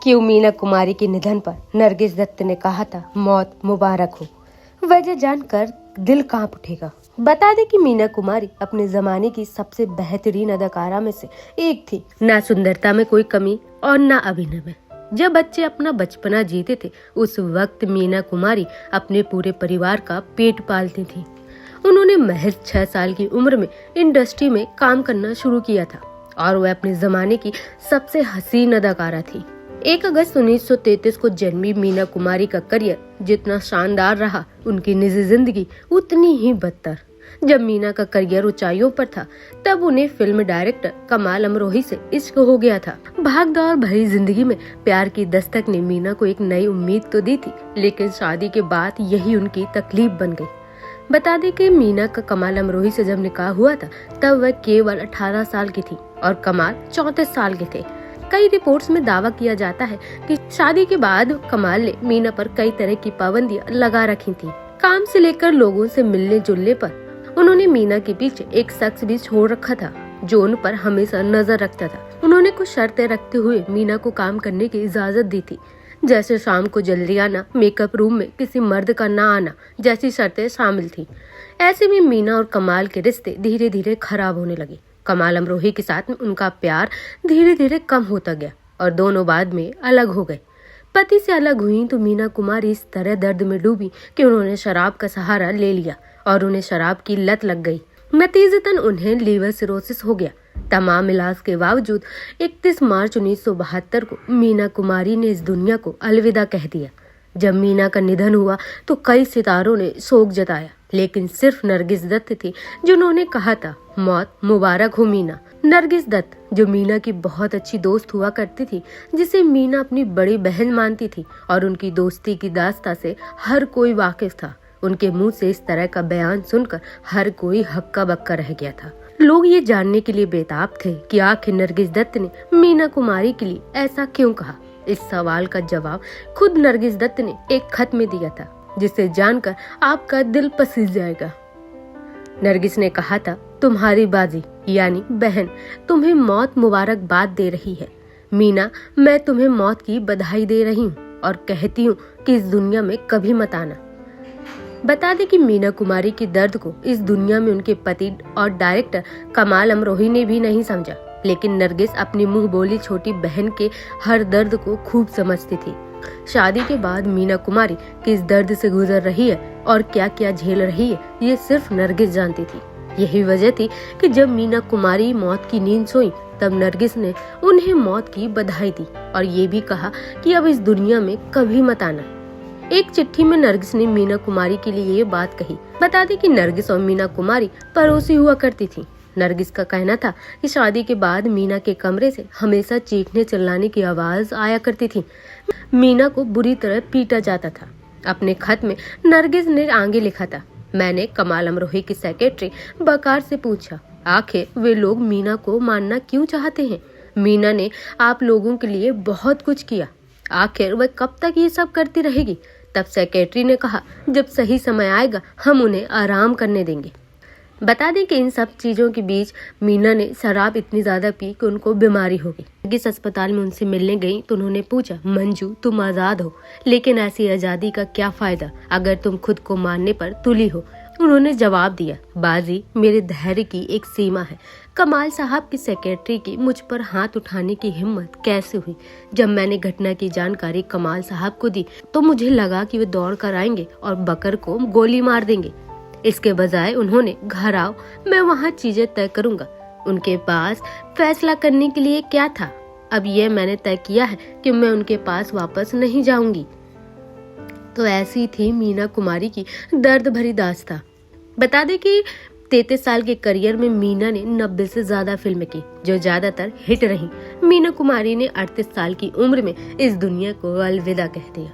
क्यों मीना कुमारी के निधन पर नरगिस दत्त ने कहा था मौत मुबारक हो। वजह जानकर दिल कांप उठेगा। बता दें कि मीना कुमारी अपने जमाने की सबसे बेहतरीन अदाकारा में से एक थी। ना सुंदरता में कोई कमी और ना अभिनय में। जब बच्चे अपना बचपना जीते थे उस वक्त मीना कुमारी अपने पूरे परिवार का पेट पालती थी। उन्होंने महज 6 साल की उम्र में इंडस्ट्री में काम करना शुरू किया था और वह अपने जमाने की सबसे हसीन अदाकारा थी। 1 अगस्त 1933 को जन्मी मीना कुमारी का करियर जितना शानदार रहा, उनकी निजी जिंदगी उतनी ही बदतर। जब मीना का करियर ऊंचाइयों पर था तब उन्हें फिल्म डायरेक्टर कमाल अमरोही से इश्क हो गया था। भागदौड़ भरी जिंदगी में प्यार की दस्तक ने मीना को एक नई उम्मीद तो दी थी, लेकिन शादी के बाद यही उनकी तकलीफ बन गई। बता दें कि मीना का कमाल अमरोही से जब निकाह हुआ था तब वह केवल 18 साल की थी और कमाल 34 साल के थे। कई रिपोर्ट्स में दावा किया जाता है कि शादी के बाद कमाल ने मीना पर कई तरह की पाबंदियां लगा रखी थी। काम से लेकर लोगों से मिलने जुलने पर उन्होंने मीना के पीछे एक शख्स भी छोड़ रखा था जो उन पर हमेशा नजर रखता था। उन्होंने कुछ शर्तें रखते हुए मीना को काम करने की इजाजत दी थी, जैसे शाम को जल्दी आना, मेकअप रूम में किसी मर्द का ना आना जैसी शर्तें शामिल थी। ऐसे में मीना और कमाल के रिश्ते धीरे धीरे खराब होने लगे। कमाल अमरोही के साथ उनका प्यार धीरे धीरे कम होता गया और दोनों बाद में अलग हो गए। पति से अलग हुई तो मीना कुमारी इस तरह दर्द में डूबी कि उन्होंने शराब का सहारा ले लिया और उन्हें शराब की लत लग गई। नतीजतन उन्हें लीवर सिरोसिस हो गया। तमाम इलाज के बावजूद 31 मार्च 1972 को मीना कुमारी ने इस दुनिया को अलविदा कह दिया। जब मीना का निधन हुआ तो कई सितारों ने शोक जताया, लेकिन सिर्फ नरगिस दत्त थी जिन्होंने कहा था मौत मुबारक हो मीना। नरगिस दत्त जो मीना की बहुत अच्छी दोस्त हुआ करती थी, जिसे मीना अपनी बड़ी बहन मानती थी और उनकी दोस्ती की दास्ता से हर कोई वाकिफ था। उनके मुंह से इस तरह का बयान सुनकर हर कोई हक्का बक्का रह गया था। लोग ये जानने के लिए बेताब थे कि आखिर नरगिस दत्त ने मीना कुमारी के लिए ऐसा क्यों कहा। इस सवाल का जवाब खुद नरगिस दत्त ने एक खत में दिया था, जिसे जानकर आपका दिल पसीज जाएगा। नरगिस ने कहा था, तुम्हारी बाजी यानी बहन तुम्हें मौत मुबारकबाद दे रही है। मीना, मैं तुम्हें मौत की बधाई दे रही हूँ और कहती हूँ कि इस दुनिया में कभी मत आना। बता दें कि मीना कुमारी के दर्द को इस दुनिया में उनके पति और डायरेक्टर कमाल अमरोही ने भी नहीं समझा, लेकिन नरगिस अपनी मुंह बोली छोटी बहन के हर दर्द को खूब समझती थी। शादी के बाद मीना कुमारी किस दर्द से गुजर रही है और क्या क्या झेल रही है, ये सिर्फ नरगिस जानती थी। यही वजह थी कि जब मीना कुमारी मौत की नींद सोई तब नरगिस ने उन्हें मौत की बधाई दी और ये भी कहा कि अब इस दुनिया में कभी मत आना। एक चिट्ठी में नरगिस ने मीना कुमारी के लिए ये बात कही। बता दें कि नरगिस और मीना कुमारी पड़ोसी हुआ करती थी। नरगिस का कहना था कि शादी के बाद मीना के कमरे से हमेशा चीखने चिल्लाने की आवाज आया करती थी। मीना को बुरी तरह पीटा जाता था। अपने खत में नरगिस ने आगे लिखा था, मैंने कमाल अमरोही की सेक्रेटरी बकार से पूछा, आखिर वे लोग मीना को मारना क्यों चाहते हैं। मीना ने आप लोगों के लिए बहुत कुछ किया, आखिर वह कब तक ये सब करती रहेगी। तब सेक्रेटरी ने कहा, जब सही समय आएगा हम उन्हें आराम करने देंगे। बता दें कि इन सब चीजों के बीच मीना ने शराब इतनी ज्यादा पी कि उनको बीमारी हो गई। नरगिस अस्पताल में उनसे मिलने गई तो उन्होंने पूछा, मंजू तुम आजाद हो, लेकिन ऐसी आजादी का क्या फायदा अगर तुम खुद को मारने पर तुली हो। उन्होंने जवाब दिया, बाजी मेरे धैर्य की एक सीमा है। कमाल साहब की सेक्रेटरी की मुझ पर हाथ उठाने की हिम्मत कैसे हुई। जब मैंने घटना की जानकारी कमाल साहब को दी तो मुझे लगा कि वे दौड़ कर आएंगे और बकर को गोली मार देंगे। इसके बजाय उन्होंने घर आओ, मैं वहाँ चीजें तय करूंगा। उनके पास फैसला करने के लिए क्या था। अब ये मैंने तय किया है कि मैं उनके पास वापस नहीं जाऊंगी। तो ऐसी थी मीना कुमारी की दर्द भरी दास्तां। बता दें कि 33 साल के करियर में मीना ने 90 से ज्यादा फिल्में की जो ज्यादातर हिट रही। मीना कुमारी ने 38 साल की उम्र में इस दुनिया को अलविदा कह दिया।